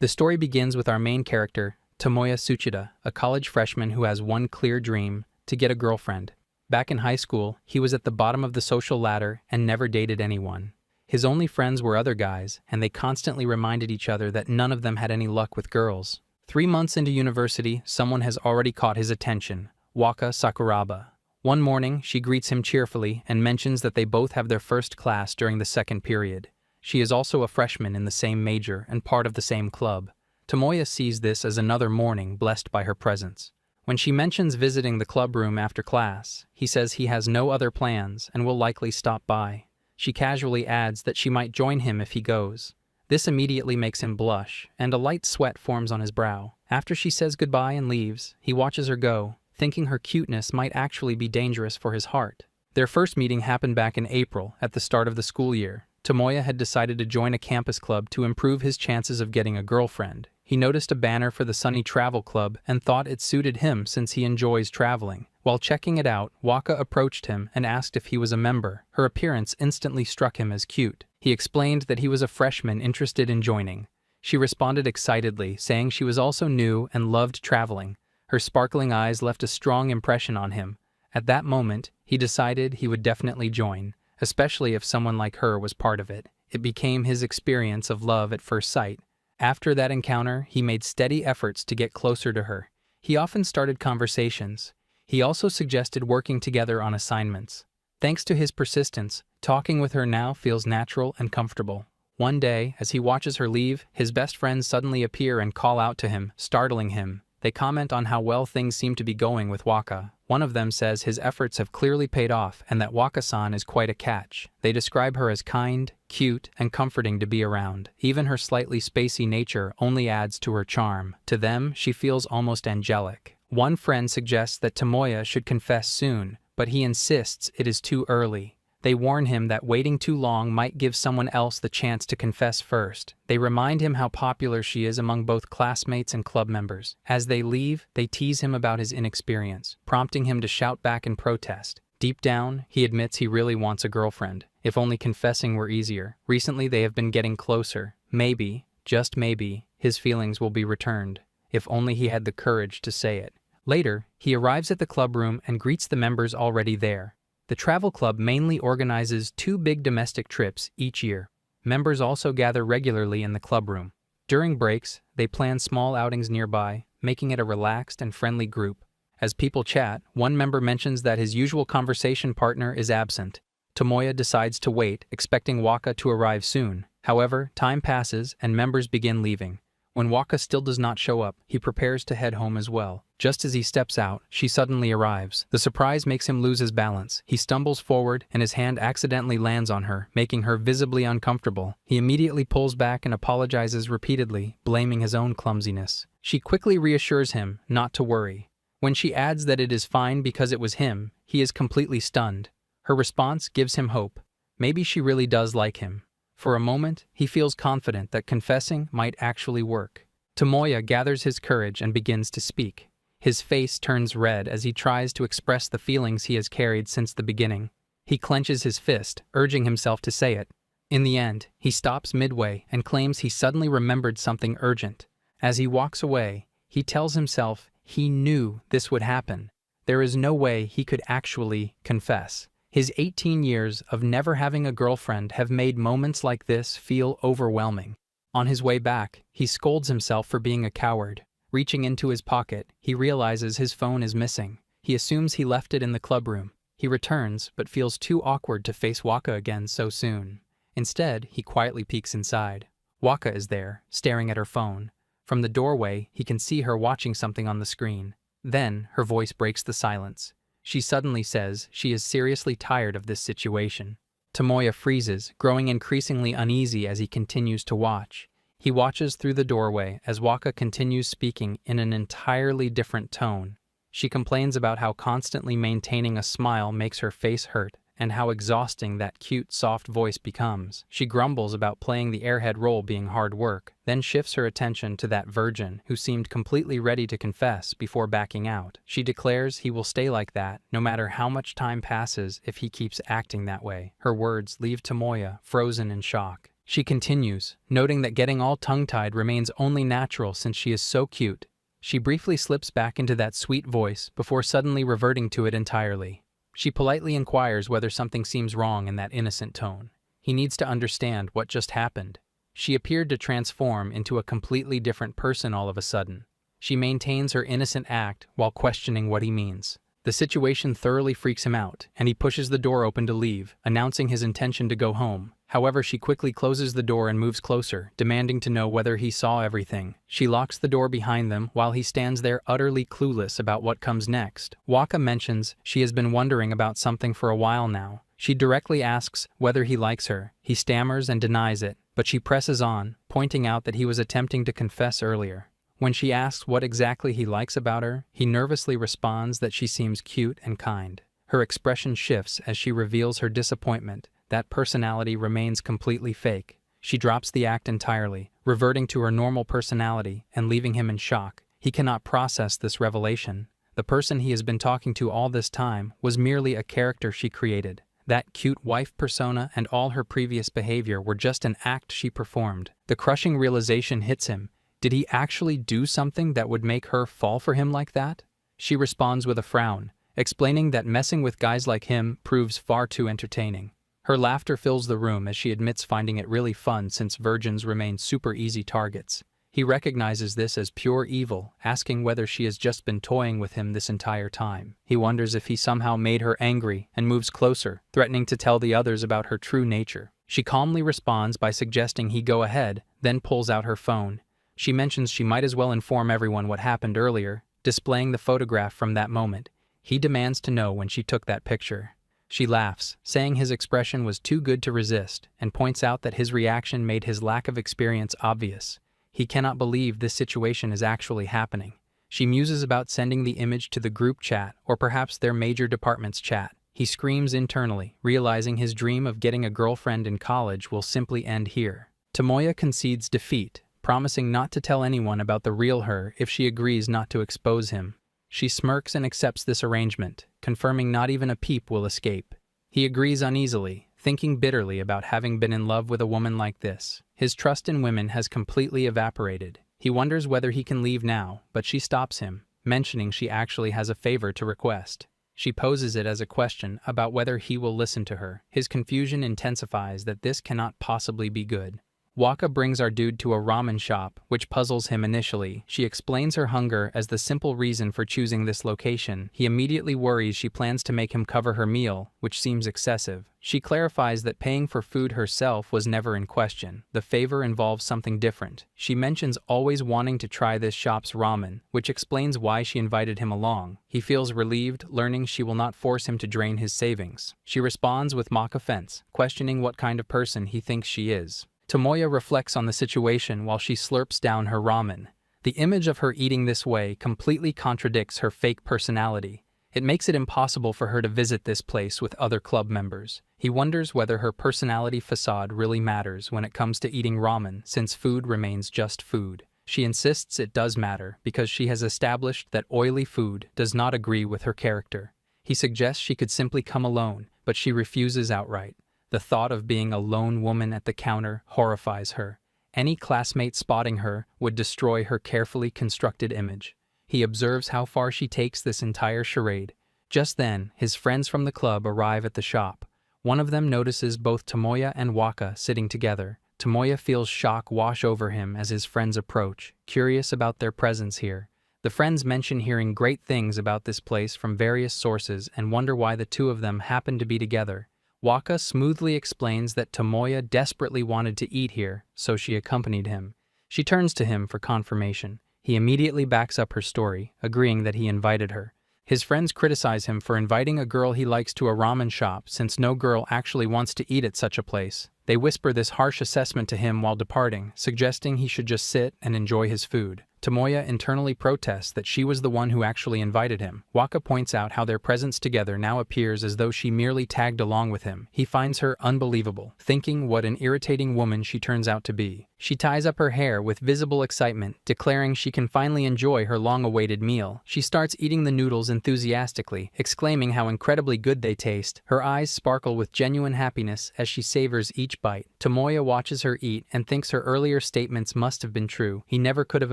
The story begins with our main character, Tomoya Tsuchida, a college freshman who has one clear dream: to get a girlfriend. Back in high school, he was at the bottom of the social ladder and never dated anyone. His only friends were other guys, and they constantly reminded each other that none of them had any luck with girls. 3 months into university, someone has already caught his attention: Waka Sakuraba. One morning, she greets him cheerfully and mentions that they both have their first class during the second period. She is also a freshman in the same major and part of the same club. Tomoya sees this as another morning blessed by her presence. When she mentions visiting the club room after class, he says he has no other plans and will likely stop by. She casually adds that she might join him if he goes. This immediately makes him blush, and a light sweat forms on his brow. After she says goodbye and leaves, he watches her go, thinking her cuteness might actually be dangerous for his heart. Their first meeting happened back in April, at the start of the school year. Tomoya had decided to join a campus club to improve his chances of getting a girlfriend. He noticed a banner for the Sunny Travel Club and thought it suited him since he enjoys traveling. While checking it out, Waka approached him and asked if he was a member. Her appearance instantly struck him as cute. He explained that he was a freshman interested in joining. She responded excitedly, saying she was also new and loved traveling. Her sparkling eyes left a strong impression on him. At that moment, he decided he would definitely join, especially if someone like her was part of it. It became his experience of love at first sight. After that encounter, he made steady efforts to get closer to her. He often started conversations. He also suggested working together on assignments. Thanks to his persistence, talking with her now feels natural and comfortable. One day, as he watches her leave, his best friends suddenly appear and call out to him, startling him. They comment on how well things seem to be going with Waka. One of them says his efforts have clearly paid off and that Waka-san is quite a catch. They describe her as kind, cute, and comforting to be around. Even her slightly spacey nature only adds to her charm. To them, she feels almost angelic. One friend suggests that Tomoya should confess soon, but he insists it is too early. They warn him that waiting too long might give someone else the chance to confess first. They remind him how popular she is among both classmates and club members. As they leave, they tease him about his inexperience, prompting him to shout back in protest. Deep down, he admits he really wants a girlfriend. If only confessing were easier. Recently, they have been getting closer. Maybe, just maybe, his feelings will be returned. If only he had the courage to say it. Later, he arrives at the club room and greets the members already there. The travel club mainly organizes 2 big domestic trips each year. Members also gather regularly in the club room. During breaks, they plan small outings nearby, making it a relaxed and friendly group. As people chat, one member mentions that his usual conversation partner is absent. Tomoya decides to wait, expecting Waka to arrive soon. However, time passes and members begin leaving. When Waka still does not show up, he prepares to head home as well. Just as he steps out, she suddenly arrives. The surprise makes him lose his balance. He stumbles forward, and his hand accidentally lands on her, making her visibly uncomfortable. He immediately pulls back and apologizes repeatedly, blaming his own clumsiness. She quickly reassures him not to worry. When she adds that it is fine because it was him, he is completely stunned. Her response gives him hope. Maybe she really does like him. For a moment, he feels confident that confessing might actually work. Tomoya gathers his courage and begins to speak. His face turns red as he tries to express the feelings he has carried since the beginning. He clenches his fist, urging himself to say it. In the end, he stops midway and claims he suddenly remembered something urgent. As he walks away, he tells himself he knew this would happen. There is no way he could actually confess. His 18 years of never having a girlfriend have made moments like this feel overwhelming. On his way back, he scolds himself for being a coward. Reaching into his pocket, he realizes his phone is missing. He assumes he left it in the club room. He returns, but feels too awkward to face Waka again so soon. Instead, he quietly peeks inside. Waka is there, staring at her phone. From the doorway, he can see her watching something on the screen. Then, her voice breaks the silence. She suddenly says she is seriously tired of this situation. Tomoya freezes, growing increasingly uneasy as he continues to watch. He watches through the doorway as Waka continues speaking in an entirely different tone. She complains about how constantly maintaining a smile makes her face hurt and how exhausting that cute, soft voice becomes. She grumbles about playing the airhead role being hard work, then shifts her attention to that virgin who seemed completely ready to confess before backing out. She declares he will stay like that, no matter how much time passes if he keeps acting that way. Her words leave Tomoya frozen in shock. She continues, noting that getting all tongue-tied remains only natural since she is so cute. She briefly slips back into that sweet voice before suddenly reverting to it entirely. She politely inquires whether something seems wrong in that innocent tone. He needs to understand what just happened. She appeared to transform into a completely different person all of a sudden. She maintains her innocent act while questioning what he means. The situation thoroughly freaks him out, and he pushes the door open to leave, announcing his intention to go home. However, she quickly closes the door and moves closer, demanding to know whether he saw everything. She locks the door behind them while he stands there utterly clueless about what comes next. Waka mentions she has been wondering about something for a while now. She directly asks whether he likes her. He stammers and denies it, but she presses on, pointing out that he was attempting to confess earlier. When she asks what exactly he likes about her, he nervously responds that she seems cute and kind. Her expression shifts as she reveals her disappointment. That personality remains completely fake. She drops the act entirely, reverting to her normal personality and leaving him in shock. He cannot process this revelation. The person he has been talking to all this time was merely a character she created. That cute wife persona and all her previous behavior were just an act she performed. The crushing realization hits him. Did he actually do something that would make her fall for him like that? She responds with a frown, explaining that messing with guys like him proves far too entertaining. Her laughter fills the room as she admits finding it really fun since virgins remain super easy targets. He recognizes this as pure evil, asking whether she has just been toying with him this entire time. He wonders if he somehow made her angry and moves closer, threatening to tell the others about her true nature. She calmly responds by suggesting he go ahead, then pulls out her phone. She mentions she might as well inform everyone what happened earlier, displaying the photograph from that moment. He demands to know when she took that picture. She laughs, saying his expression was too good to resist, and points out that his reaction made his lack of experience obvious. He cannot believe this situation is actually happening. She muses about sending the image to the group chat or perhaps their major department's chat. He screams internally, realizing his dream of getting a girlfriend in college will simply end here. Tomoya concedes defeat, promising not to tell anyone about the real her if she agrees not to expose him. She smirks and accepts this arrangement, confirming not even a peep will escape. He agrees uneasily, thinking bitterly about having been in love with a woman like this. His trust in women has completely evaporated. He wonders whether he can leave now, but she stops him, mentioning she actually has a favor to request. She poses it as a question about whether he will listen to her. His confusion intensifies that this cannot possibly be good. Waka brings our dude to a ramen shop, which puzzles him initially. She explains her hunger as the simple reason for choosing this location. He immediately worries she plans to make him cover her meal, which seems excessive. She clarifies that paying for food herself was never in question. The favor involves something different. She mentions always wanting to try this shop's ramen, which explains why she invited him along. He feels relieved, learning she will not force him to drain his savings. She responds with mock offense, questioning what kind of person he thinks she is. Tomoya reflects on the situation while she slurps down her ramen. The image of her eating this way completely contradicts her fake personality. It makes it impossible for her to visit this place with other club members. He wonders whether her personality facade really matters when it comes to eating ramen, since food remains just food. She insists it does matter because she has established that oily food does not agree with her character. He suggests she could simply come alone, but she refuses outright. The thought of being a lone woman at the counter horrifies her. Any classmate spotting her would destroy her carefully constructed image. He observes how far she takes this entire charade. Just then, his friends from the club arrive at the shop. One of them notices both Tomoya and Waka sitting together. Tomoya feels shock wash over him as his friends approach, curious about their presence here. The friends mention hearing great things about this place from various sources and wonder why the two of them happen to be together. Waka smoothly explains that Tomoya desperately wanted to eat here, so she accompanied him. She turns to him for confirmation. He immediately backs up her story, agreeing that he invited her. His friends criticize him for inviting a girl he likes to a ramen shop since no girl actually wants to eat at such a place. They whisper this harsh assessment to him while departing, suggesting he should just sit and enjoy his food. Tomoya internally protests that she was the one who actually invited him. Waka points out how their presence together now appears as though she merely tagged along with him. He finds her unbelievable, thinking what an irritating woman she turns out to be. She ties up her hair with visible excitement, declaring she can finally enjoy her long-awaited meal. She starts eating the noodles enthusiastically, exclaiming how incredibly good they taste. Her eyes sparkle with genuine happiness as she savors each bite. Tomoya watches her eat and thinks her earlier statements must have been true. He never could have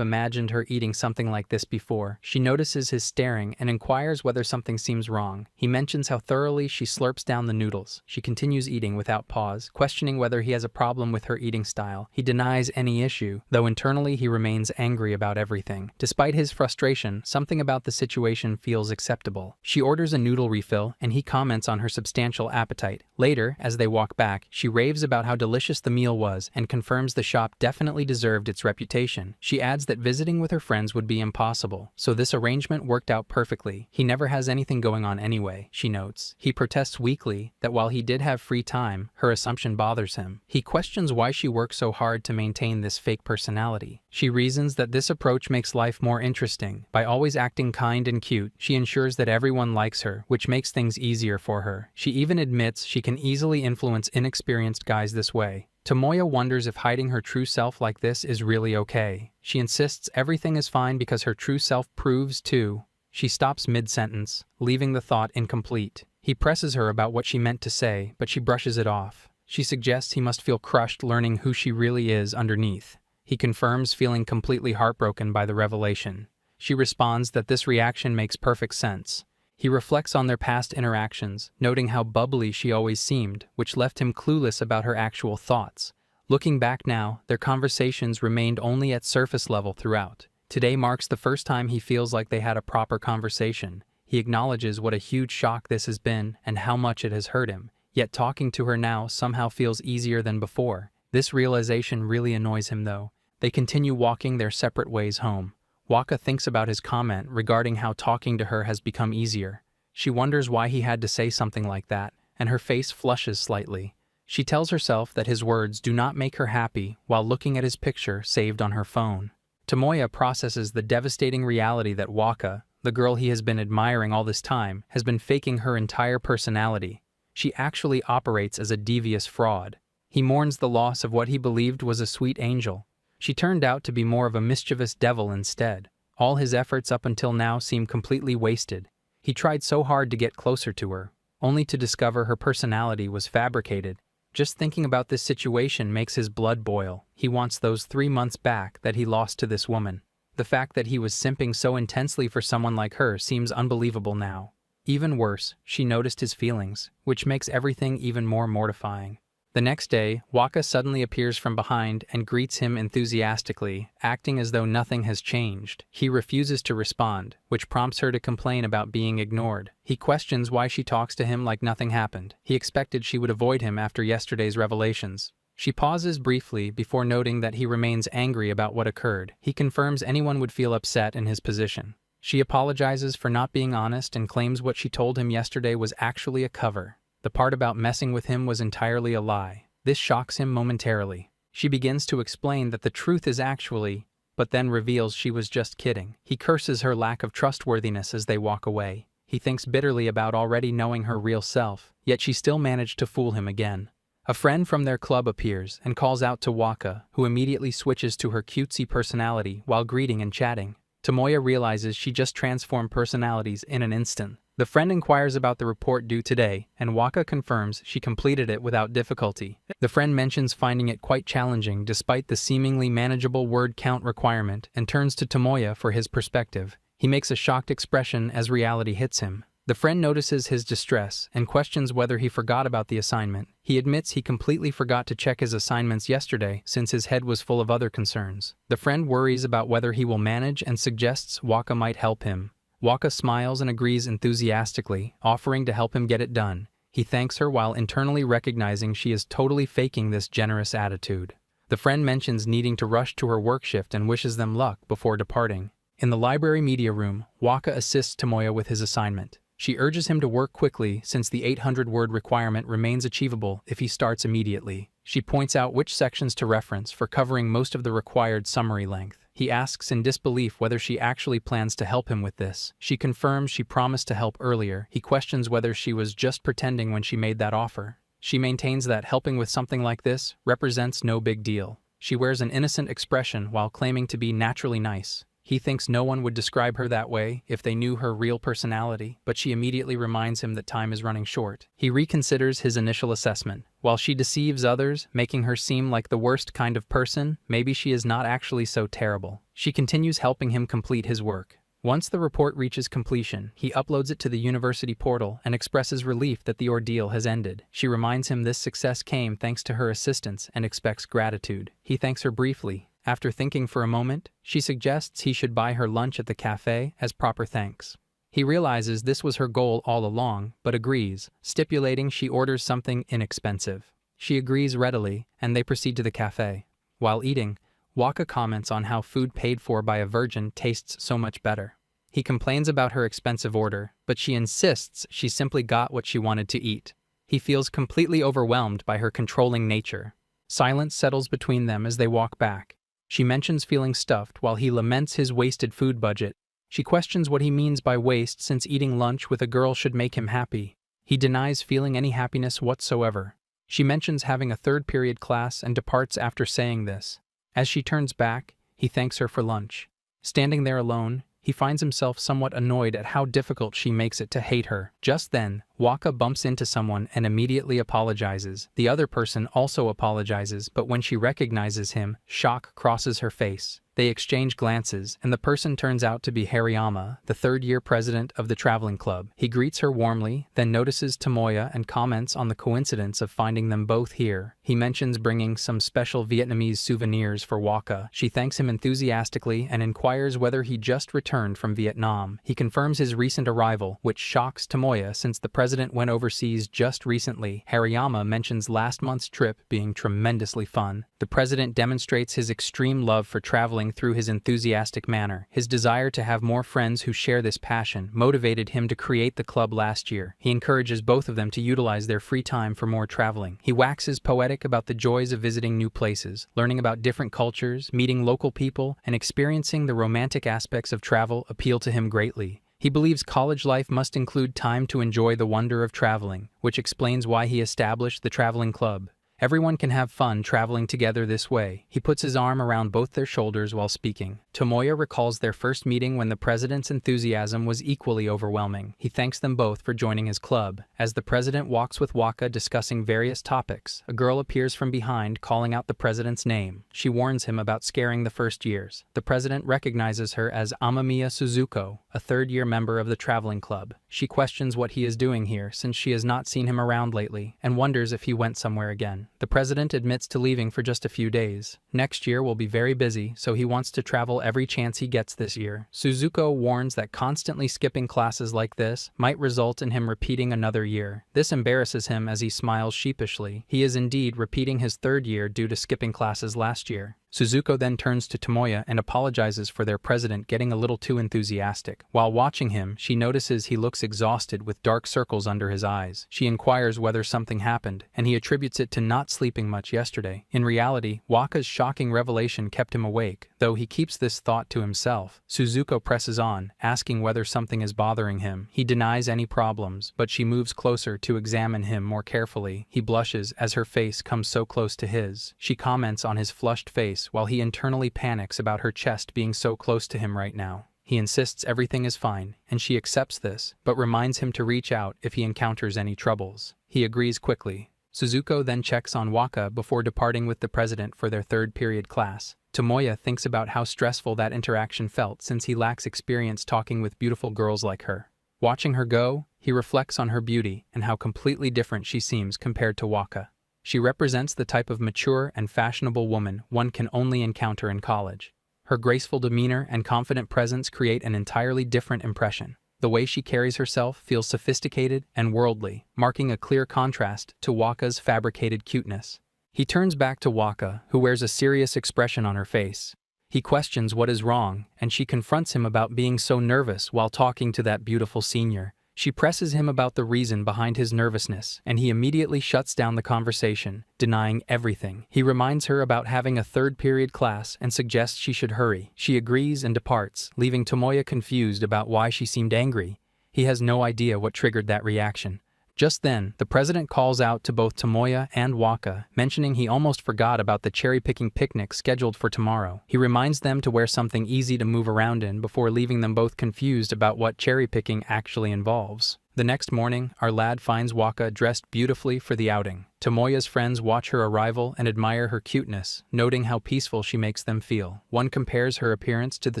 imagined her eating something like this before. She notices his staring and inquires whether something seems wrong. He mentions how thoroughly she slurps down the noodles. She continues eating without pause, questioning whether he has a problem with her eating style. He denies any issue, though internally he remains angry about everything. Despite his frustration, something about the situation feels acceptable. She orders a noodle refill, and he comments on her substantial appetite. Later, as they walk back, she raves about how delicious the meal was and confirms the shop definitely deserved its reputation. She adds that visiting with her friends would be impossible, so this arrangement worked out perfectly. He never has anything going on anyway, she notes. He protests weakly that while he did have free time, her assumption bothers him. He questions why she works so hard to maintain this fake personality. She reasons that this approach makes life more interesting. By always acting kind and cute, she ensures that everyone likes her, which makes things easier for her. She even admits she can easily influence inexperienced guys this way. Tomoya wonders if hiding her true self like this is really okay. She insists everything is fine because her true self proves to. She stops mid-sentence, leaving the thought incomplete. He presses her about what she meant to say, but she brushes it off. She suggests he must feel crushed learning who she really is underneath. He confirms feeling completely heartbroken by the revelation. She responds that this reaction makes perfect sense. He reflects on their past interactions, noting how bubbly she always seemed, which left him clueless about her actual thoughts. Looking back now, their conversations remained only at surface level throughout. Today marks the first time he feels like they had a proper conversation. He acknowledges what a huge shock this has been and how much it has hurt him. Yet talking to her now somehow feels easier than before. This realization really annoys him though. They continue walking their separate ways home. Waka thinks about his comment regarding how talking to her has become easier. She wonders why he had to say something like that, and her face flushes slightly. She tells herself that his words do not make her happy while looking at his picture saved on her phone. Tomoya processes the devastating reality that Waka, the girl he has been admiring all this time, has been faking her entire personality. She actually operates as a devious fraud. He mourns the loss of what he believed was a sweet angel. She turned out to be more of a mischievous devil instead. All his efforts up until now seem completely wasted. He tried so hard to get closer to her, only to discover her personality was fabricated. Just thinking about this situation makes his blood boil. He wants those 3 months back that he lost to this woman. The fact that he was simping so intensely for someone like her seems unbelievable now. Even worse, she noticed his feelings, which makes everything even more mortifying. The next day, Waka suddenly appears from behind and greets him enthusiastically, acting as though nothing has changed. He refuses to respond, which prompts her to complain about being ignored. He questions why she talks to him like nothing happened. He expected she would avoid him after yesterday's revelations. She pauses briefly before noting that he remains angry about what occurred. He confirms anyone would feel upset in his position. She apologizes for not being honest and claims what she told him yesterday was actually a cover. The part about messing with him was entirely a lie. This shocks him momentarily. She begins to explain that the truth is actually, but then reveals she was just kidding. He curses her lack of trustworthiness as they walk away. He thinks bitterly about already knowing her real self, yet she still managed to fool him again. A friend from their club appears and calls out to Waka, who immediately switches to her cutesy personality while greeting and chatting. Tomoya realizes she just transformed personalities in an instant. The friend inquires about the report due today, and Waka confirms she completed it without difficulty. The friend mentions finding it quite challenging despite the seemingly manageable word count requirement and turns to Tomoya for his perspective. He makes a shocked expression as reality hits him. The friend notices his distress and questions whether he forgot about the assignment. He admits he completely forgot to check his assignments yesterday since his head was full of other concerns. The friend worries about whether he will manage and suggests Waka might help him. Waka smiles and agrees enthusiastically, offering to help him get it done. He thanks her while internally recognizing she is totally faking this generous attitude. The friend mentions needing to rush to her work shift and wishes them luck before departing. In the library media room, Waka assists Tomoya with his assignment. She urges him to work quickly since the 800-word requirement remains achievable if he starts immediately. She points out which sections to reference for covering most of the required summary length. He asks in disbelief whether she actually plans to help him with this. She confirms she promised to help earlier. He questions whether she was just pretending when she made that offer. She maintains that helping with something like this represents no big deal. She wears an innocent expression while claiming to be naturally nice. He thinks no one would describe her that way if they knew her real personality, but she immediately reminds him that time is running short. He reconsiders his initial assessment. While she deceives others, making her seem like the worst kind of person, maybe she is not actually so terrible. She continues helping him complete his work. Once the report reaches completion, he uploads it to the university portal and expresses relief that the ordeal has ended. She reminds him this success came thanks to her assistance and expects gratitude. He thanks her briefly. After thinking for a moment, she suggests he should buy her lunch at the cafe as proper thanks. He realizes this was her goal all along, but agrees, stipulating she orders something inexpensive. She agrees readily, and they proceed to the cafe. While eating, Waka comments on how food paid for by a virgin tastes so much better. He complains about her expensive order, but she insists she simply got what she wanted to eat. He feels completely overwhelmed by her controlling nature. Silence settles between them as they walk back. She mentions feeling stuffed while he laments his wasted food budget. She questions what he means by waste since eating lunch with a girl should make him happy. He denies feeling any happiness whatsoever. She mentions having a third period class and departs after saying this. As she turns back, he thanks her for lunch. Standing there alone, he finds himself somewhat annoyed at how difficult she makes it to hate her. Just then, Waka bumps into someone and immediately apologizes. The other person also apologizes, but when she recognizes him, shock crosses her face. They exchange glances, and the person turns out to be Hariyama, the third-year president of the traveling club. He greets her warmly, then notices Tomoya and comments on the coincidence of finding them both here. He mentions bringing some special Vietnamese souvenirs for Waka. She thanks him enthusiastically and inquires whether he just returned from Vietnam. He confirms his recent arrival, which shocks Tomoya since the president went overseas just recently. Hariyama mentions last month's trip being tremendously fun. The president demonstrates his extreme love for traveling through his enthusiastic manner. His desire to have more friends who share this passion motivated him to create the club last year. He encourages both of them to utilize their free time for more traveling. He waxes poetic about the joys of visiting new places, learning about different cultures, meeting local people, and experiencing the romantic aspects of travel appeal to him greatly. He believes college life must include time to enjoy the wonder of traveling, which explains why he established the traveling club. Everyone can have fun traveling together this way. He puts his arm around both their shoulders while speaking. Tomoya recalls their first meeting when the president's enthusiasm was equally overwhelming. He thanks them both for joining his club. As the president walks with Waka discussing various topics, a girl appears from behind calling out the president's name. She warns him about scaring the first years. The president recognizes her as Amamiya Suzuko, a third-year member of the traveling club. She questions what he is doing here since she has not seen him around lately and wonders if he went somewhere again. The president admits to leaving for just a few days. Next year will be very busy, so he wants to travel every chance he gets this year. Suzuko warns that constantly skipping classes like this might result in him repeating another year. This embarrasses him as he smiles sheepishly. He is indeed repeating his third year due to skipping classes last year. Suzuko then turns to Tomoya and apologizes for their president getting a little too enthusiastic. While watching him, she notices he looks exhausted with dark circles under his eyes. She inquires whether something happened, and he attributes it to not sleeping much yesterday. In reality, Waka's shocking revelation kept him awake, though he keeps this thought to himself. Suzuko presses on, asking whether something is bothering him. He denies any problems, but she moves closer to examine him more carefully. He blushes as her face comes so close to his. She comments on his flushed face while he internally panics about her chest being so close to him right now. He insists everything is fine, and she accepts this, but reminds him to reach out if he encounters any troubles. He agrees quickly. Suzuko then checks on Waka before departing with the president for their third period class. Tomoya thinks about how stressful that interaction felt since he lacks experience talking with beautiful girls like her. Watching her go, he reflects on her beauty and how completely different she seems compared to Waka. She represents the type of mature and fashionable woman one can only encounter in college. Her graceful demeanor and confident presence create an entirely different impression. The way she carries herself feels sophisticated and worldly, marking a clear contrast to Waka's fabricated cuteness. He turns back to Waka, who wears a serious expression on her face. He questions what is wrong, and she confronts him about being so nervous while talking to that beautiful senior. She presses him about the reason behind his nervousness, and he immediately shuts down the conversation, denying everything. He reminds her about having a third-period class and suggests she should hurry. She agrees and departs, leaving Tomoya confused about why she seemed angry. He has no idea what triggered that reaction. Just then, the president calls out to both Tomoya and Waka, mentioning he almost forgot about the cherry-picking picnic scheduled for tomorrow. He reminds them to wear something easy to move around in before leaving them both confused about what cherry-picking actually involves. The next morning, our lad finds Waka dressed beautifully for the outing. Tomoya's friends watch her arrival and admire her cuteness, noting how peaceful she makes them feel. One compares her appearance to the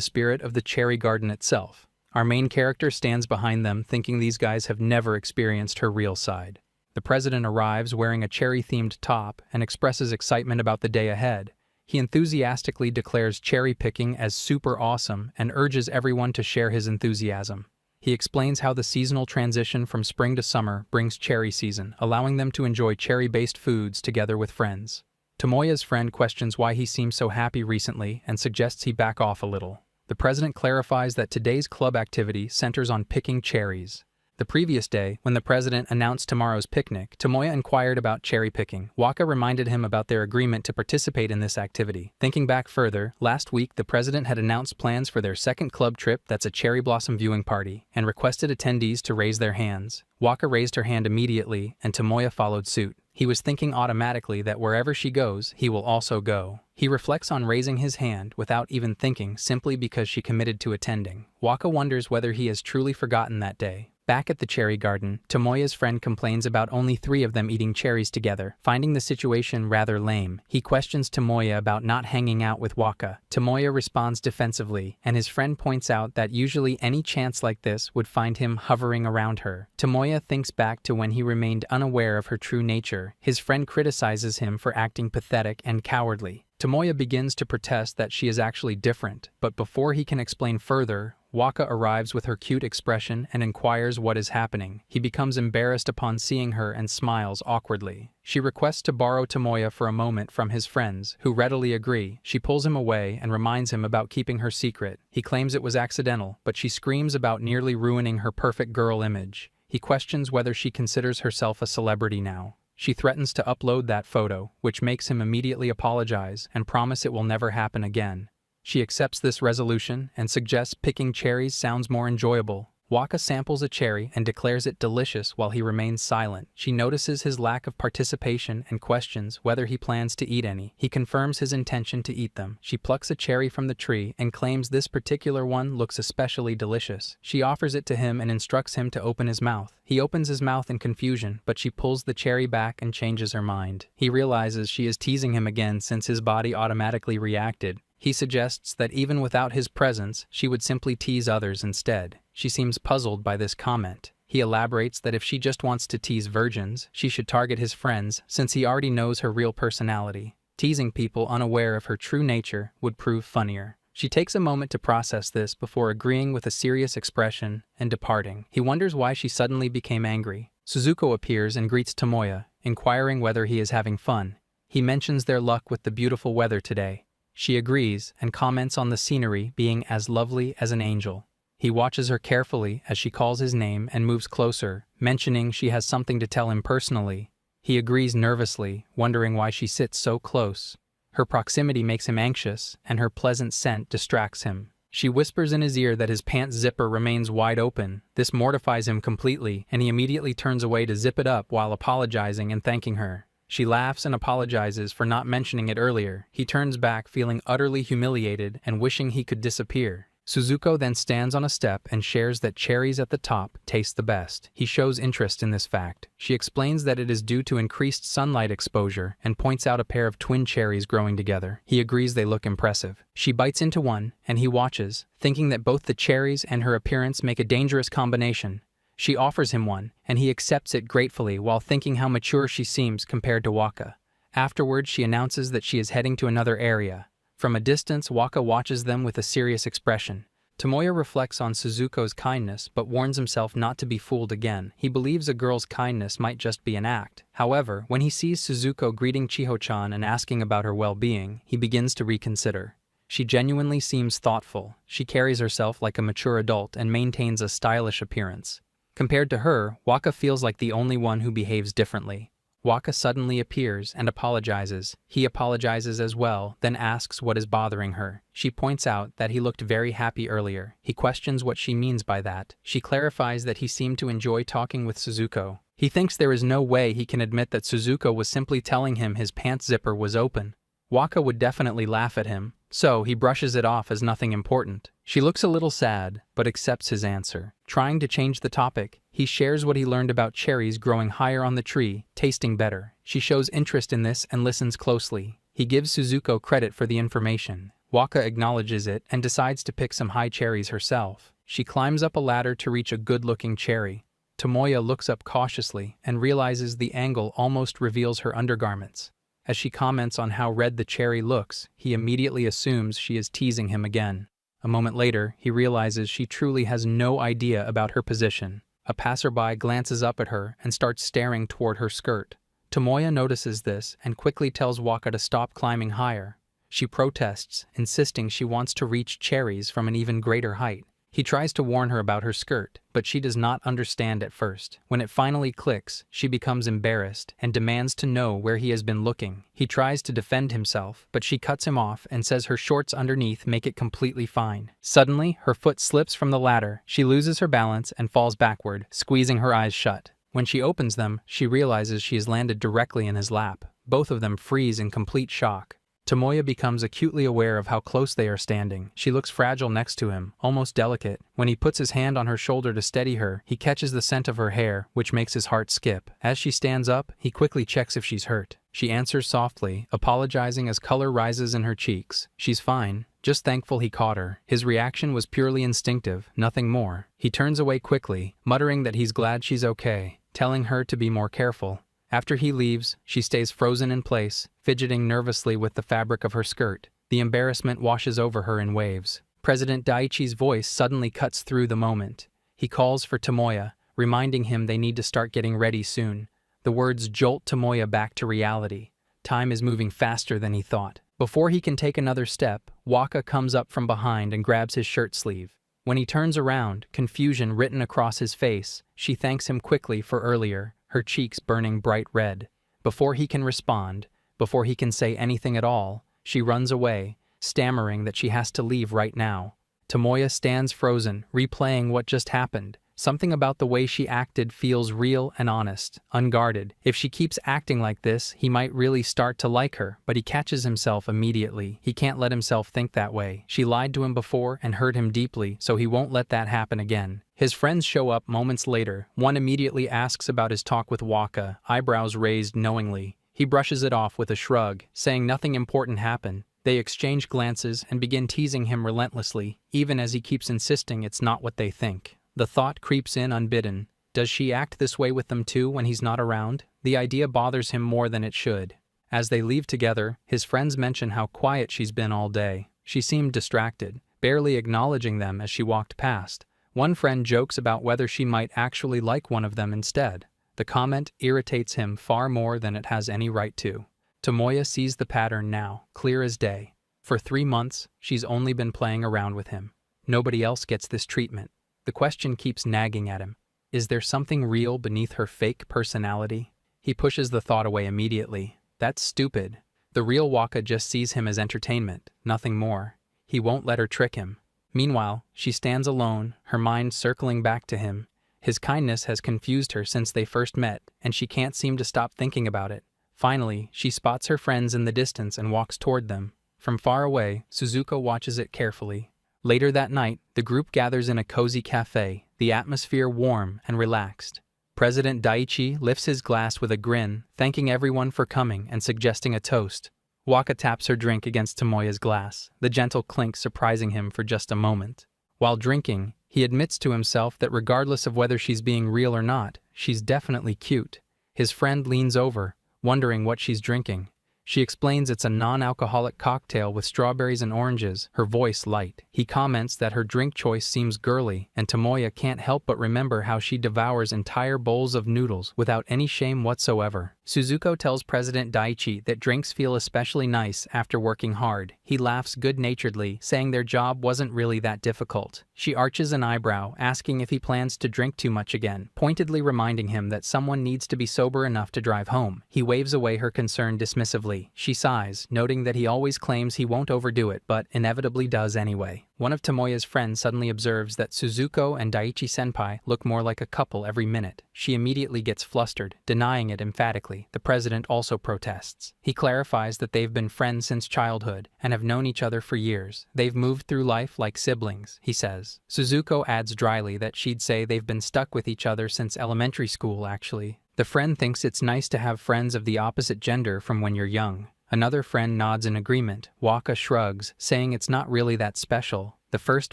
spirit of the cherry garden itself. Our main character stands behind them, thinking these guys have never experienced her real side. The president arrives wearing a cherry-themed top and expresses excitement about the day ahead. He enthusiastically declares cherry picking as super awesome and urges everyone to share his enthusiasm. He explains how the seasonal transition from spring to summer brings cherry season, allowing them to enjoy cherry-based foods together with friends. Tomoya's friend questions why he seems so happy recently and suggests he back off a little. The president clarifies that today's club activity centers on picking cherries. The previous day, when the president announced tomorrow's picnic, Tomoya inquired about cherry picking. Waka reminded him about their agreement to participate in this activity. Thinking back further, last week the president had announced plans for their second club trip that's a cherry blossom viewing party, and requested attendees to raise their hands. Waka raised her hand immediately, and Tomoya followed suit. He was thinking automatically that wherever she goes, he will also go. He reflects on raising his hand without even thinking, simply because she committed to attending. Waka wonders whether he has truly forgotten that day. Back at the cherry garden, Tomoya's friend complains about only 3 of them eating cherries together, finding the situation rather lame. He questions Tomoya about not hanging out with Waka. Tomoya responds defensively, and his friend points out that usually any chance like this would find him hovering around her. Tomoya thinks back to when he remained unaware of her true nature. His friend criticizes him for acting pathetic and cowardly. Tomoya begins to protest that she is actually different, but before he can explain further, Waka arrives with her cute expression and inquires what is happening. He becomes embarrassed upon seeing her and smiles awkwardly. She requests to borrow Tomoya for a moment from his friends, who readily agree. She pulls him away and reminds him about keeping her secret. He claims it was accidental, but she screams about nearly ruining her perfect girl image. He questions whether she considers herself a celebrity now. She threatens to upload that photo, which makes him immediately apologize and promise it will never happen again. She accepts this resolution and suggests picking cherries sounds more enjoyable. Waka samples a cherry and declares it delicious while he remains silent. She notices his lack of participation and questions whether he plans to eat any. He confirms his intention to eat them. She plucks a cherry from the tree and claims this particular one looks especially delicious. She offers it to him and instructs him to open his mouth. He opens his mouth in confusion, but she pulls the cherry back and changes her mind. He realizes she is teasing him again since his body automatically reacted. He suggests that even without his presence, she would simply tease others instead. She seems puzzled by this comment. He elaborates that if she just wants to tease virgins, she should target his friends, since he already knows her real personality. Teasing people unaware of her true nature would prove funnier. She takes a moment to process this before agreeing with a serious expression and departing. He wonders why she suddenly became angry. Suzuko appears and greets Tomoya, inquiring whether he is having fun. He mentions their luck with the beautiful weather today. She agrees and comments on the scenery being as lovely as an angel. He watches her carefully as she calls his name and moves closer, mentioning she has something to tell him personally. He agrees nervously, wondering why she sits so close. Her proximity makes him anxious, and her pleasant scent distracts him. She whispers in his ear that his pants zipper remains wide open. This mortifies him completely, and he immediately turns away to zip it up while apologizing and thanking her. She laughs and apologizes for not mentioning it earlier. He turns back feeling utterly humiliated and wishing he could disappear. Suzuko then stands on a step and shares that cherries at the top taste the best. He shows interest in this fact. She explains that it is due to increased sunlight exposure and points out a pair of twin cherries growing together. He agrees they look impressive. She bites into one, and he watches, thinking that both the cherries and her appearance make a dangerous combination. She offers him one, and he accepts it gratefully while thinking how mature she seems compared to Waka. Afterwards, she announces that she is heading to another area. From a distance, Waka watches them with a serious expression. Tomoya reflects on Suzuko's kindness but warns himself not to be fooled again. He believes a girl's kindness might just be an act. However, when he sees Suzuko greeting Chiho-chan and asking about her well-being, he begins to reconsider. She genuinely seems thoughtful. She carries herself like a mature adult and maintains a stylish appearance. Compared to her, Waka feels like the only one who behaves differently. Waka suddenly appears and apologizes. He apologizes as well, then asks what is bothering her. She points out that he looked very happy earlier. He questions what she means by that. She clarifies that he seemed to enjoy talking with Suzuko. He thinks there is no way he can admit that Suzuko was simply telling him his pants zipper was open. Waka would definitely laugh at him, so he brushes it off as nothing important. She looks a little sad, but accepts his answer. Trying to change the topic, he shares what he learned about cherries growing higher on the tree, tasting better. She shows interest in this and listens closely. He gives Suzuko credit for the information. Waka acknowledges it and decides to pick some high cherries herself. She climbs up a ladder to reach a good-looking cherry. Tomoya looks up cautiously and realizes the angle almost reveals her undergarments. As she comments on how red the cherry looks, he immediately assumes she is teasing him again. A moment later, he realizes she truly has no idea about her position. A passerby glances up at her and starts staring toward her skirt. Tomoya notices this and quickly tells Waka to stop climbing higher. She protests, insisting she wants to reach cherries from an even greater height. He tries to warn her about her skirt, but she does not understand at first. When it finally clicks, she becomes embarrassed and demands to know where he has been looking. He tries to defend himself, but she cuts him off and says her shorts underneath make it completely fine. Suddenly, her foot slips from the ladder. She loses her balance and falls backward, squeezing her eyes shut. When she opens them, she realizes she has landed directly in his lap. Both of them freeze in complete shock. Tomoya becomes acutely aware of how close they are standing. She looks fragile next to him, almost delicate. When he puts his hand on her shoulder to steady her, he catches the scent of her hair, which makes his heart skip. As she stands up, he quickly checks if she's hurt. She answers softly, apologizing as color rises in her cheeks. She's fine, just thankful he caught her. His reaction was purely instinctive, nothing more. He turns away quickly, muttering that he's glad she's okay, telling her to be more careful. After he leaves, she stays frozen in place, fidgeting nervously with the fabric of her skirt. The embarrassment washes over her in waves. President Daiichi's voice suddenly cuts through the moment. He calls for Tomoya, reminding him they need to start getting ready soon. The words jolt Tomoya back to reality. Time is moving faster than he thought. Before he can take another step, Waka comes up from behind and grabs his shirt sleeve. When he turns around, confusion written across his face, she thanks him quickly for earlier, her cheeks burning bright red. Before he can respond, before he can say anything at all, she runs away, stammering that she has to leave right now. Tomoya stands frozen, replaying what just happened. Something about the way she acted feels real and honest, unguarded. If she keeps acting like this, he might really start to like her, but he catches himself immediately. He can't let himself think that way. She lied to him before and hurt him deeply, so he won't let that happen again. His friends show up moments later. One immediately asks about his talk with Waka, eyebrows raised knowingly. He brushes it off with a shrug, saying nothing important happened. They exchange glances and begin teasing him relentlessly, even as he keeps insisting it's not what they think. The thought creeps in unbidden. Does she act this way with them too when he's not around? The idea bothers him more than it should. As they leave together, his friends mention how quiet she's been all day. She seemed distracted, barely acknowledging them as she walked past. One friend jokes about whether she might actually like one of them instead. The comment irritates him far more than it has any right to. Tomoya sees the pattern now, clear as day. For 3 months, she's only been playing around with him. Nobody else gets this treatment. The question keeps nagging at him. Is there something real beneath her fake personality? He pushes the thought away immediately. That's stupid. The real Waka just sees him as entertainment, nothing more. He won't let her trick him. Meanwhile, she stands alone, her mind circling back to him. His kindness has confused her since they first met, and she can't seem to stop thinking about it. Finally, she spots her friends in the distance and walks toward them. From far away, Suzuko watches it carefully. Later that night, the group gathers in a cozy cafe, the atmosphere warm and relaxed. President Daiichi lifts his glass with a grin, thanking everyone for coming and suggesting a toast. Waka taps her drink against Tomoya's glass, the gentle clink surprising him for just a moment. While drinking, he admits to himself that regardless of whether she's being real or not, she's definitely cute. His friend leans over, wondering what she's drinking. She explains it's a non-alcoholic cocktail with strawberries and oranges, her voice light. He comments that her drink choice seems girly, and Tomoya can't help but remember how she devours entire bowls of noodles without any shame whatsoever. Suzuko tells President Daichi that drinks feel especially nice after working hard. He laughs good-naturedly, saying their job wasn't really that difficult. She arches an eyebrow, asking if he plans to drink too much again, pointedly reminding him that someone needs to be sober enough to drive home. He waves away her concern dismissively. She sighs, noting that he always claims he won't overdo it, but inevitably does anyway. One of Tomoya's friends suddenly observes that Suzuko and Daichi-senpai look more like a couple every minute. She immediately gets flustered, denying it emphatically. The president also protests. He clarifies that they've been friends since childhood and have known each other for years. They've moved through life like siblings, he says. Suzuko adds dryly that she'd say they've been stuck with each other since elementary school, actually. The friend thinks it's nice to have friends of the opposite gender from when you're young. Another friend nods in agreement. Waka shrugs, saying it's not really that special. The first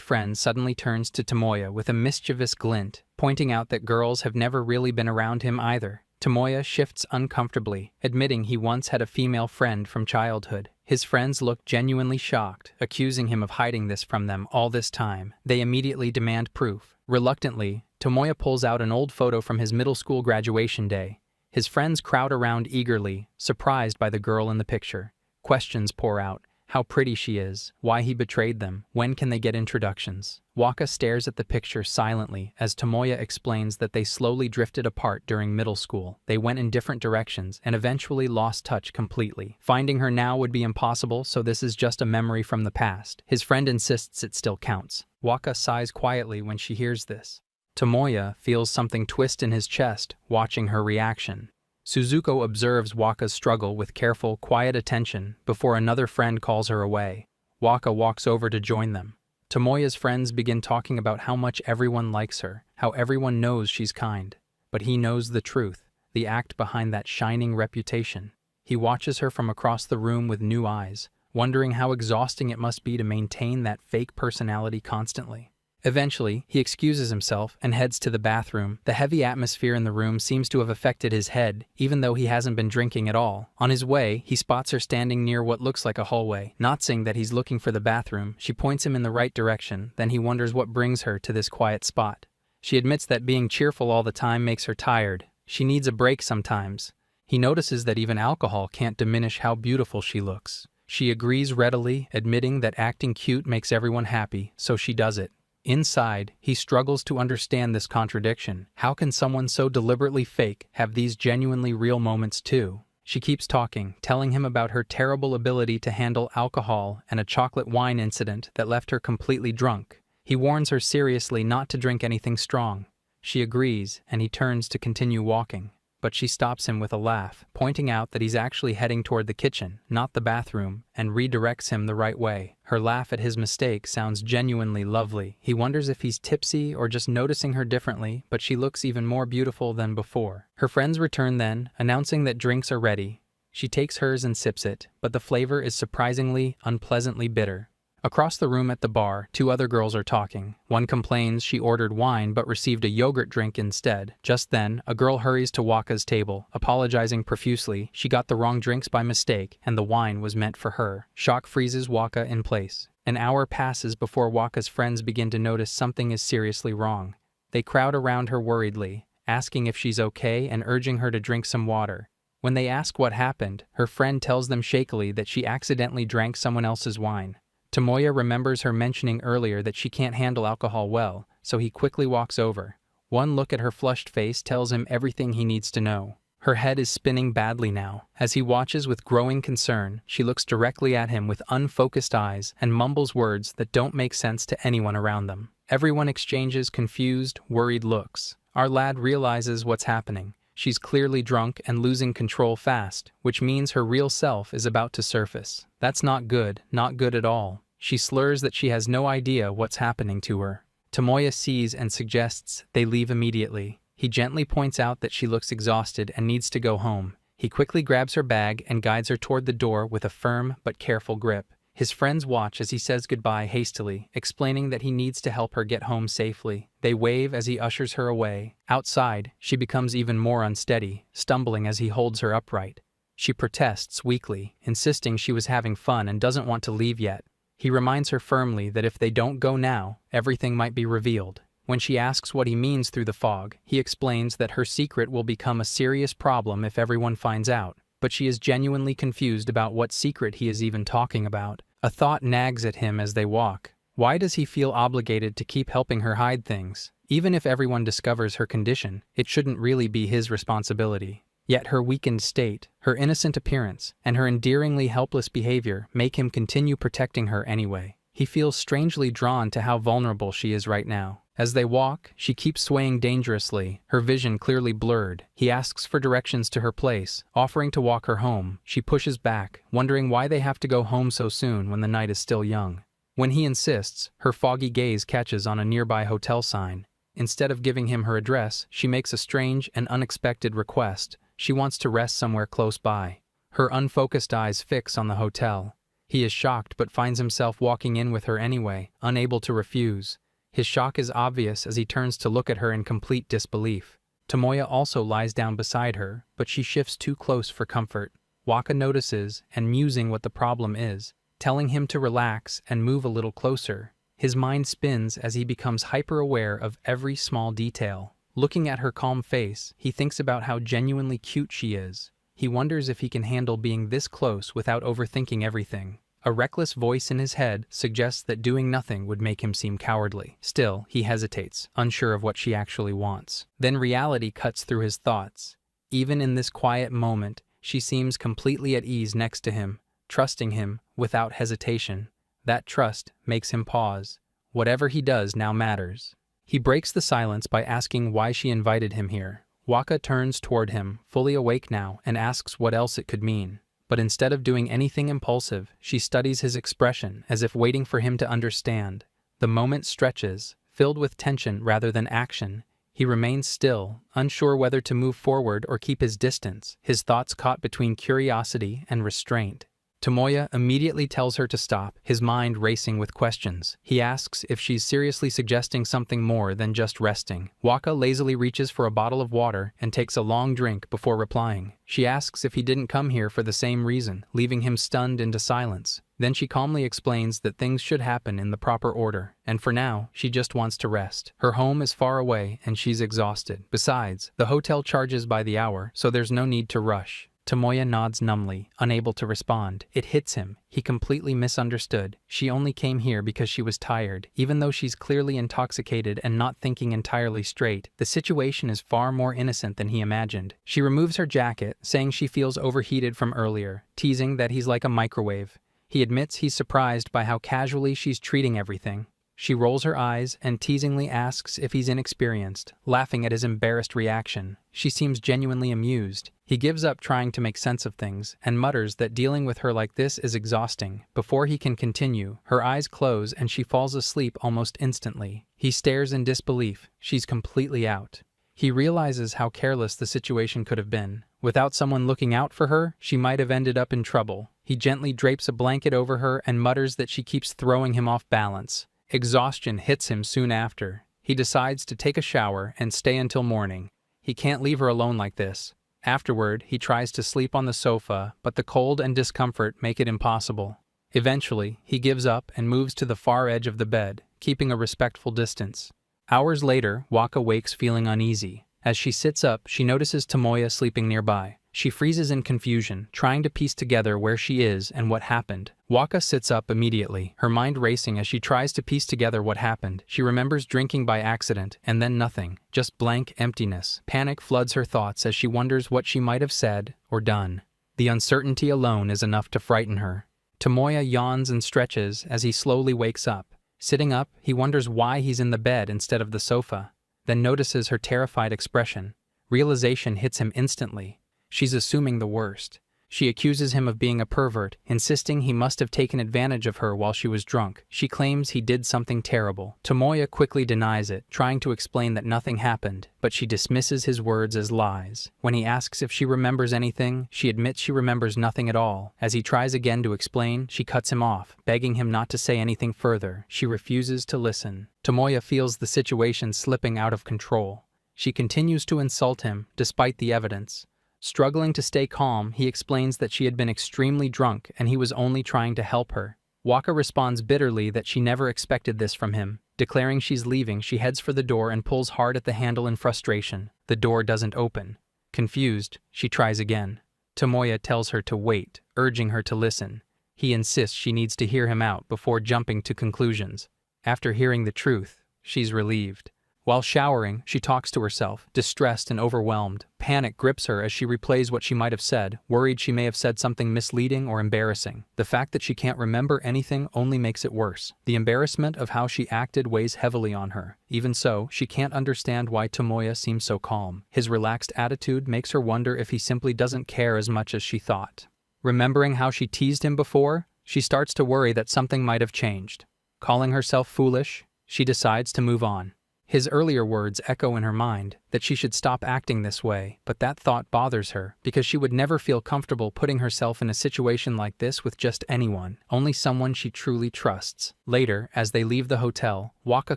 friend suddenly turns to Tomoya with a mischievous glint, pointing out that girls have never really been around him either. Tomoya shifts uncomfortably, admitting he once had a female friend from childhood. His friends look genuinely shocked, accusing him of hiding this from them all this time. They immediately demand proof. Reluctantly, Tomoya pulls out an old photo from his middle school graduation day. His friends crowd around eagerly, surprised by the girl in the picture. Questions pour out. How pretty she is, why he betrayed them, when can they get introductions? Waka stares at the picture silently as Tomoya explains that they slowly drifted apart during middle school. They went in different directions and eventually lost touch completely. Finding her now would be impossible, so this is just a memory from the past. His friend insists it still counts. Waka sighs quietly when she hears this. Tomoya feels something twist in his chest, watching her reaction. Suzuko observes Waka's struggle with careful, quiet attention before another friend calls her away. Waka walks over to join them. Tomoya's friends begin talking about how much everyone likes her, how everyone knows she's kind. But he knows the truth, the act behind that shining reputation. He watches her from across the room with new eyes, wondering how exhausting it must be to maintain that fake personality constantly. Eventually, he excuses himself and heads to the bathroom. The heavy atmosphere in the room seems to have affected his head, even though he hasn't been drinking at all. On his way, he spots her standing near what looks like a hallway. Not saying that he's looking for the bathroom, she points him in the right direction, then he wonders what brings her to this quiet spot. She admits that being cheerful all the time makes her tired. She needs a break sometimes. He notices that even alcohol can't diminish how beautiful she looks. She agrees readily, admitting that acting cute makes everyone happy, so she does it. Inside, he struggles to understand this contradiction. How can someone so deliberately fake have these genuinely real moments too? She keeps talking, telling him about her terrible ability to handle alcohol and a chocolate wine incident that left her completely drunk. He warns her seriously not to drink anything strong. She agrees, and he turns to continue walking. But she stops him with a laugh, pointing out that he's actually heading toward the kitchen, not the bathroom, and redirects him the right way. Her laugh at his mistake sounds genuinely lovely. He wonders if he's tipsy or just noticing her differently, but she looks even more beautiful than before. Her friends return then, announcing that drinks are ready. She takes hers and sips it, but the flavor is surprisingly, unpleasantly bitter. Across the room at the bar, two other girls are talking. One complains she ordered wine but received a yogurt drink instead. Just then, a girl hurries to Waka's table, apologizing profusely. She got the wrong drinks by mistake, and the wine was meant for her. Shock freezes Waka in place. An hour passes before Waka's friends begin to notice something is seriously wrong. They crowd around her worriedly, asking if she's okay and urging her to drink some water. When they ask what happened, her friend tells them shakily that she accidentally drank someone else's wine. Tomoya remembers her mentioning earlier that she can't handle alcohol well, so he quickly walks over. One look at her flushed face tells him everything he needs to know. Her head is spinning badly now. As he watches with growing concern, she looks directly at him with unfocused eyes and mumbles words that don't make sense to anyone around them. Everyone exchanges confused, worried looks. Our lad realizes what's happening. She's clearly drunk and losing control fast, which means her real self is about to surface. That's not good at all. She slurs that she has no idea what's happening to her. Tomoya sees and suggests they leave immediately. He gently points out that she looks exhausted and needs to go home. He quickly grabs her bag and guides her toward the door with a firm but careful grip. His friends watch as he says goodbye hastily, explaining that he needs to help her get home safely. They wave as he ushers her away. Outside, she becomes even more unsteady, stumbling as he holds her upright. She protests weakly, insisting she was having fun and doesn't want to leave yet. He reminds her firmly that if they don't go now, everything might be revealed. When she asks what he means through the fog, he explains that her secret will become a serious problem if everyone finds out, but she is genuinely confused about what secret he is even talking about. A thought nags at him as they walk. Why does he feel obligated to keep helping her hide things? Even if everyone discovers her condition, it shouldn't really be his responsibility. Yet her weakened state, her innocent appearance, and her endearingly helpless behavior make him continue protecting her anyway. He feels strangely drawn to how vulnerable she is right now. As they walk, she keeps swaying dangerously, her vision clearly blurred. He asks for directions to her place, offering to walk her home. She pushes back, wondering why they have to go home so soon when the night is still young. When he insists, her foggy gaze catches on a nearby hotel sign. Instead of giving him her address, she makes a strange and unexpected request. She wants to rest somewhere close by. Her unfocused eyes fix on the hotel. He is shocked but finds himself walking in with her anyway, unable to refuse. His shock is obvious as he turns to look at her in complete disbelief. Tomoya also lies down beside her, but she shifts too close for comfort. Waka notices and musing what the problem is, telling him to relax and move a little closer. His mind spins as he becomes hyper-aware of every small detail. Looking at her calm face, he thinks about how genuinely cute she is. He wonders if he can handle being this close without overthinking everything. A reckless voice in his head suggests that doing nothing would make him seem cowardly. Still, he hesitates, unsure of what she actually wants. Then reality cuts through his thoughts. Even in this quiet moment, she seems completely at ease next to him, trusting him without hesitation. That trust makes him pause. Whatever he does now matters. He breaks the silence by asking why she invited him here. Waka turns toward him, fully awake now, and asks what else it could mean. But instead of doing anything impulsive, she studies his expression as if waiting for him to understand. The moment stretches, filled with tension rather than action. He remains still, unsure whether to move forward or keep his distance, his thoughts caught between curiosity and restraint. Tomoya immediately tells her to stop, his mind racing with questions. He asks if she's seriously suggesting something more than just resting. Waka lazily reaches for a bottle of water and takes a long drink before replying. She asks if he didn't come here for the same reason, leaving him stunned into silence. Then she calmly explains that things should happen in the proper order, and for now, she just wants to rest. Her home is far away and she's exhausted. Besides, the hotel charges by the hour, so there's no need to rush. Tomoya nods numbly, unable to respond. It hits him. He completely misunderstood. She only came here because she was tired. Even though she's clearly intoxicated and not thinking entirely straight, the situation is far more innocent than he imagined. She removes her jacket, saying she feels overheated from earlier, teasing that he's like a microwave. He admits he's surprised by how casually she's treating everything. She rolls her eyes and teasingly asks if he's inexperienced, laughing at his embarrassed reaction. She seems genuinely amused. He gives up trying to make sense of things and mutters that dealing with her like this is exhausting. Before he can continue, her eyes close and she falls asleep almost instantly. He stares in disbelief. She's completely out. He realizes how careless the situation could have been. Without someone looking out for her, she might have ended up in trouble. He gently drapes a blanket over her and mutters that she keeps throwing him off balance. Exhaustion hits him soon after. He decides to take a shower and stay until morning. He can't leave her alone like this. Afterward, he tries to sleep on the sofa, but the cold and discomfort make it impossible. Eventually, he gives up and moves to the far edge of the bed, keeping a respectful distance. Hours later, Waka wakes feeling uneasy. As she sits up, she notices Tomoya sleeping nearby. She freezes in confusion, trying to piece together where she is and what happened. Waka sits up immediately, her mind racing as she tries to piece together what happened. She remembers drinking by accident, and then nothing, just blank emptiness. Panic floods her thoughts as she wonders what she might have said or done. The uncertainty alone is enough to frighten her. Tomoya yawns and stretches as he slowly wakes up. Sitting up, he wonders why he's in the bed instead of the sofa, then notices her terrified expression. Realization hits him instantly. She's assuming the worst. She accuses him of being a pervert, insisting he must have taken advantage of her while she was drunk. She claims he did something terrible. Tomoya quickly denies it, trying to explain that nothing happened, but she dismisses his words as lies. When he asks if she remembers anything, she admits she remembers nothing at all. As he tries again to explain, she cuts him off, begging him not to say anything further. She refuses to listen. Tomoya feels the situation slipping out of control. She continues to insult him, despite the evidence. Struggling to stay calm, he explains that she had been extremely drunk and he was only trying to help her. Waka responds bitterly that she never expected this from him. Declaring she's leaving, she heads for the door and pulls hard at the handle in frustration. The door doesn't open. Confused, she tries again. Tomoya tells her to wait, urging her to listen. He insists she needs to hear him out before jumping to conclusions. After hearing the truth, she's relieved. While showering, she talks to herself, distressed and overwhelmed. Panic grips her as she replays what she might have said, worried she may have said something misleading or embarrassing. The fact that she can't remember anything only makes it worse. The embarrassment of how she acted weighs heavily on her. Even so, she can't understand why Tomoya seems so calm. His relaxed attitude makes her wonder if he simply doesn't care as much as she thought. Remembering how she teased him before, she starts to worry that something might have changed. Calling herself foolish, she decides to move on. His earlier words echo in her mind that she should stop acting this way, but that thought bothers her because she would never feel comfortable putting herself in a situation like this with just anyone, only someone she truly trusts. Later, as they leave the hotel, Waka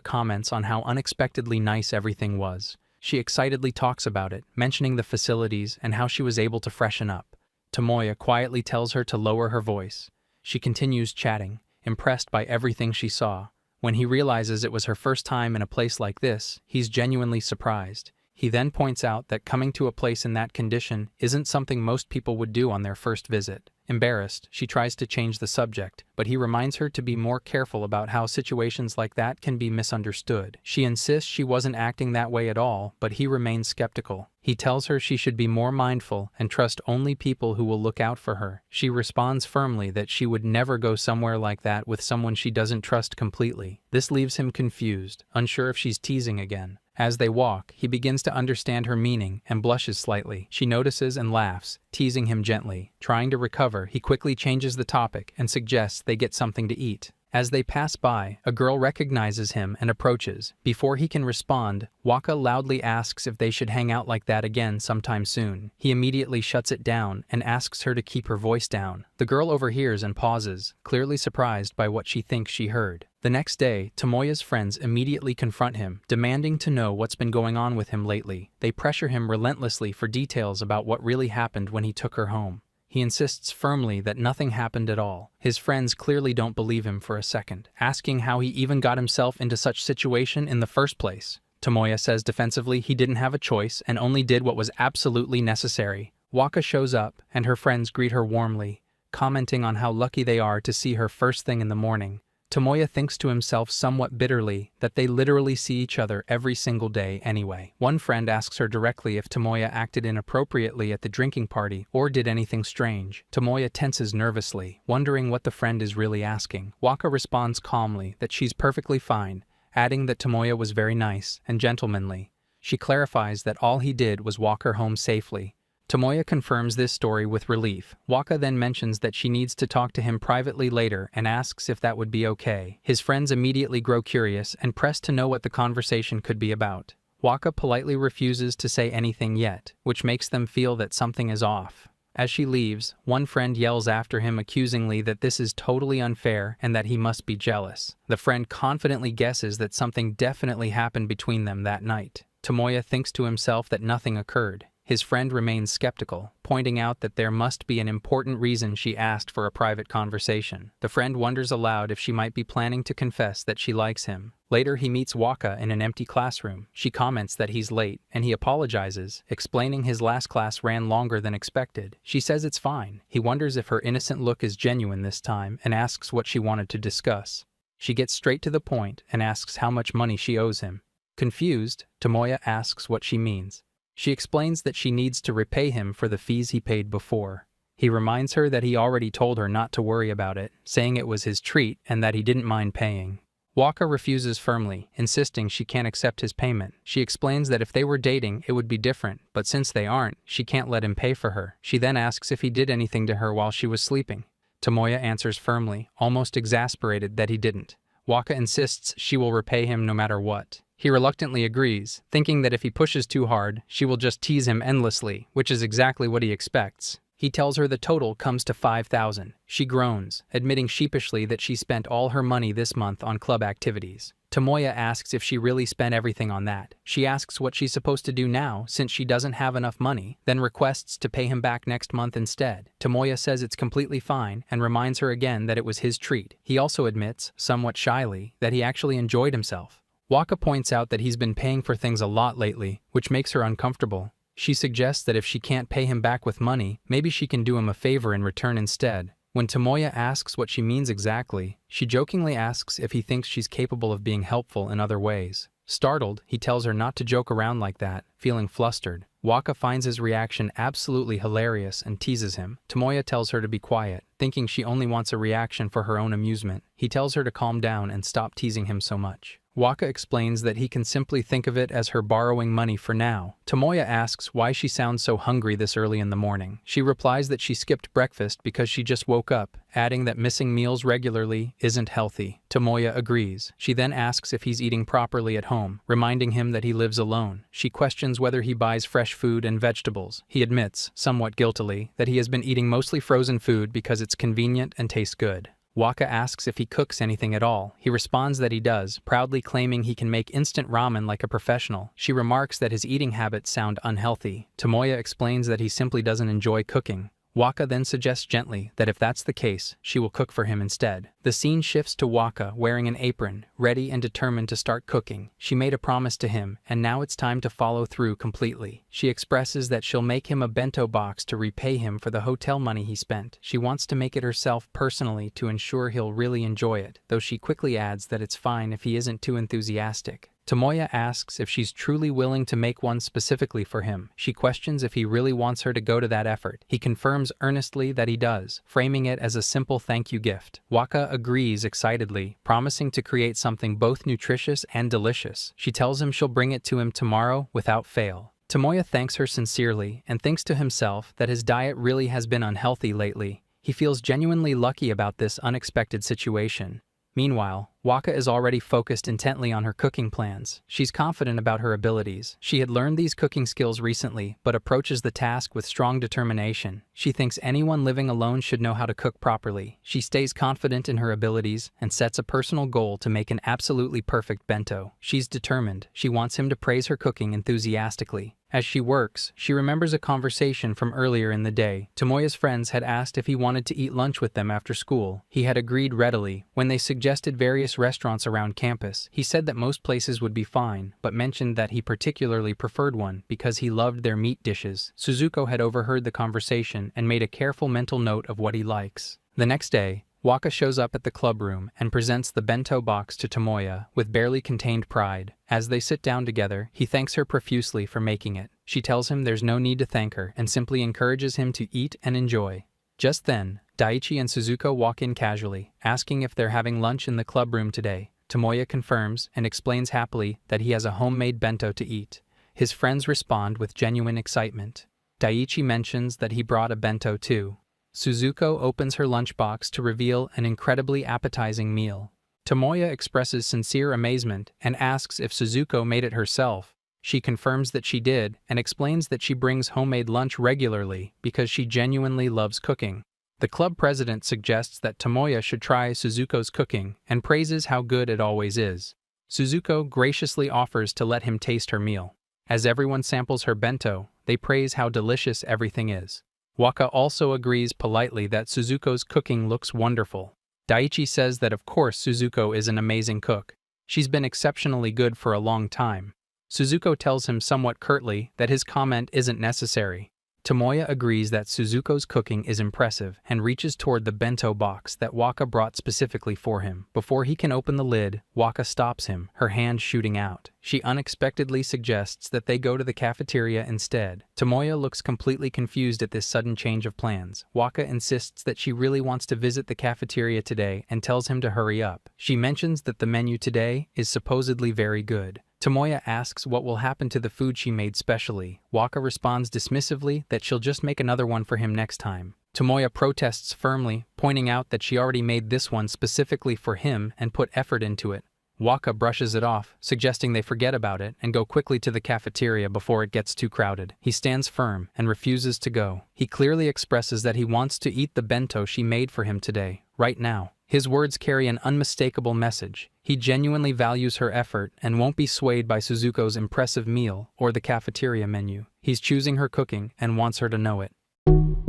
comments on how unexpectedly nice everything was. She excitedly talks about it, mentioning the facilities and how she was able to freshen up. Tomoya quietly tells her to lower her voice. She continues chatting, impressed by everything she saw. When he realizes it was her first time in a place like this, he's genuinely surprised. He then points out that coming to a place in that condition isn't something most people would do on their first visit. Embarrassed, she tries to change the subject, but he reminds her to be more careful about how situations like that can be misunderstood. She insists she wasn't acting that way at all, but he remains skeptical. He tells her she should be more mindful and trust only people who will look out for her. She responds firmly that she would never go somewhere like that with someone she doesn't trust completely. This leaves him confused, unsure if she's teasing again. As they walk, he begins to understand her meaning and blushes slightly. She notices and laughs, teasing him gently. Trying to recover, he quickly changes the topic and suggests they get something to eat. As they pass by, a girl recognizes him and approaches. Before he can respond, Waka loudly asks if they should hang out like that again sometime soon. He immediately shuts it down and asks her to keep her voice down. The girl overhears and pauses, clearly surprised by what she thinks she heard. The next day, Tomoya's friends immediately confront him, demanding to know what's been going on with him lately. They pressure him relentlessly for details about what really happened when he took her home. He insists firmly that nothing happened at all. His friends clearly don't believe him for a second, asking how he even got himself into such situation in the first place. Tomoya says defensively he didn't have a choice and only did what was absolutely necessary. Waka shows up, and her friends greet her warmly, commenting on how lucky they are to see her first thing in the morning. Tomoya thinks to himself somewhat bitterly that they literally see each other every single day anyway. One friend asks her directly if Tomoya acted inappropriately at the drinking party or did anything strange. Tomoya tenses nervously, wondering what the friend is really asking. Waka responds calmly that she's perfectly fine, adding that Tomoya was very nice and gentlemanly. She clarifies that all he did was walk her home safely. Tomoya confirms this story with relief. Waka then mentions that she needs to talk to him privately later and asks if that would be okay. His friends immediately grow curious and press to know what the conversation could be about. Waka politely refuses to say anything yet, which makes them feel that something is off. As she leaves, one friend yells after him accusingly that this is totally unfair and that he must be jealous. The friend confidently guesses that something definitely happened between them that night. Tomoya thinks to himself that nothing occurred. His friend remains skeptical, pointing out that there must be an important reason she asked for a private conversation. The friend wonders aloud if she might be planning to confess that she likes him. Later, he meets Waka in an empty classroom. She comments that he's late, and he apologizes, explaining his last class ran longer than expected. She says it's fine. He wonders if her innocent look is genuine this time and asks what she wanted to discuss. She gets straight to the point and asks how much money she owes him. Confused, Tomoya asks what she means. She explains that she needs to repay him for the fees he paid before. He reminds her that he already told her not to worry about it, saying it was his treat and that he didn't mind paying. Waka refuses firmly, insisting she can't accept his payment. She explains that if they were dating, it would be different, but since they aren't, she can't let him pay for her. She then asks if he did anything to her while she was sleeping. Tomoya answers firmly, almost exasperated that he didn't. Waka insists she will repay him no matter what. He reluctantly agrees, thinking that if he pushes too hard, she will just tease him endlessly, which is exactly what he expects. He tells her the total comes to 5,000. She groans, admitting sheepishly that she spent all her money this month on club activities. Tomoya asks if she really spent everything on that. She asks what she's supposed to do now since she doesn't have enough money, then requests to pay him back next month instead. Tomoya says it's completely fine and reminds her again that it was his treat. He also admits, somewhat shyly, that he actually enjoyed himself. Waka points out that he's been paying for things a lot lately, which makes her uncomfortable. She suggests that if she can't pay him back with money, maybe she can do him a favor in return instead. When Tomoya asks what she means exactly, she jokingly asks if he thinks she's capable of being helpful in other ways. Startled, he tells her not to joke around like that, feeling flustered. Waka finds his reaction absolutely hilarious and teases him. Tomoya tells her to be quiet, thinking she only wants a reaction for her own amusement. He tells her to calm down and stop teasing him so much. Waka explains that he can simply think of it as her borrowing money for now. Tomoya asks why she sounds so hungry this early in the morning. She replies that she skipped breakfast because she just woke up, adding that missing meals regularly isn't healthy. Tomoya agrees. She then asks if he's eating properly at home, reminding him that he lives alone. She questions whether he buys fresh food and vegetables. He admits, somewhat guiltily, that he has been eating mostly frozen food because it's convenient and tastes good. Waka asks if he cooks anything at all. He responds that he does, proudly claiming he can make instant ramen like a professional. She remarks that his eating habits sound unhealthy. Tomoya explains that he simply doesn't enjoy cooking. Waka then suggests gently that if that's the case, she will cook for him instead. The scene shifts to Waka wearing an apron, ready and determined to start cooking. She made a promise to him, and now it's time to follow through completely. She expresses that she'll make him a bento box to repay him for the hotel money he spent. She wants to make it herself personally to ensure he'll really enjoy it, though she quickly adds that it's fine if he isn't too enthusiastic. Tomoya asks if she's truly willing to make one specifically for him. She questions if he really wants her to go to that effort. He confirms earnestly that he does, framing it as a simple thank you gift. Waka agrees excitedly, promising to create something both nutritious and delicious. She tells him she'll bring it to him tomorrow without fail. Tomoya thanks her sincerely and thinks to himself that his diet really has been unhealthy lately. He feels genuinely lucky about this unexpected situation. Meanwhile, Waka is already focused intently on her cooking plans. She's confident about her abilities. She had learned these cooking skills recently, but approaches the task with strong determination. She thinks anyone living alone should know how to cook properly. She stays confident in her abilities and sets a personal goal to make an absolutely perfect bento. She's determined. She wants him to praise her cooking enthusiastically. As she works, she remembers a conversation from earlier in the day. Tomoya's friends had asked if he wanted to eat lunch with them after school. He had agreed readily. When they suggested various restaurants around campus, he said that most places would be fine, but mentioned that he particularly preferred one because he loved their meat dishes. Suzuko had overheard the conversation and made a careful mental note of what he likes. The next day, Waka shows up at the club room and presents the bento box to Tomoya with barely contained pride. As they sit down together, he thanks her profusely for making it. She tells him there's no need to thank her and simply encourages him to eat and enjoy. Just then, Daichi and Suzuko walk in casually, asking if they're having lunch in the club room today. Tomoya confirms and explains happily that he has a homemade bento to eat. His friends respond with genuine excitement. Daichi mentions that he brought a bento too. Suzuko opens her lunchbox to reveal an incredibly appetizing meal. Tomoya expresses sincere amazement and asks if Suzuko made it herself. She confirms that she did and explains that she brings homemade lunch regularly because she genuinely loves cooking. The club president suggests that Tomoya should try Suzuko's cooking and praises how good it always is. Suzuko graciously offers to let him taste her meal. As everyone samples her bento, they praise how delicious everything is. Waka also agrees politely that Suzuko's cooking looks wonderful. Daichi says that of course Suzuko is an amazing cook. She's been exceptionally good for a long time. Suzuko tells him somewhat curtly that his comment isn't necessary. Tomoya agrees that Suzuko's cooking is impressive and reaches toward the bento box that Waka brought specifically for him. Before he can open the lid, Waka stops him, her hand shooting out. She unexpectedly suggests that they go to the cafeteria instead. Tomoya looks completely confused at this sudden change of plans. Waka insists that she really wants to visit the cafeteria today and tells him to hurry up. She mentions that the menu today is supposedly very good. Tomoya asks what will happen to the food she made specially. Waka responds dismissively that she'll just make another one for him next time. Tomoya protests firmly, pointing out that she already made this one specifically for him and put effort into it. Waka brushes it off, suggesting they forget about it and go quickly to the cafeteria before it gets too crowded. He stands firm and refuses to go. He clearly expresses that he wants to eat the bento she made for him today, right now. His words carry an unmistakable message. He genuinely values her effort and won't be swayed by Suzuko's impressive meal or the cafeteria menu. He's choosing her cooking and wants her to know it.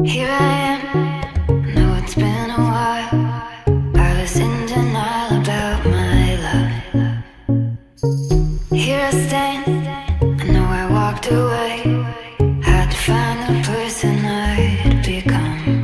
Here I am, know it's been a while. I was in denial about my love. Here I stand, I know I walked away.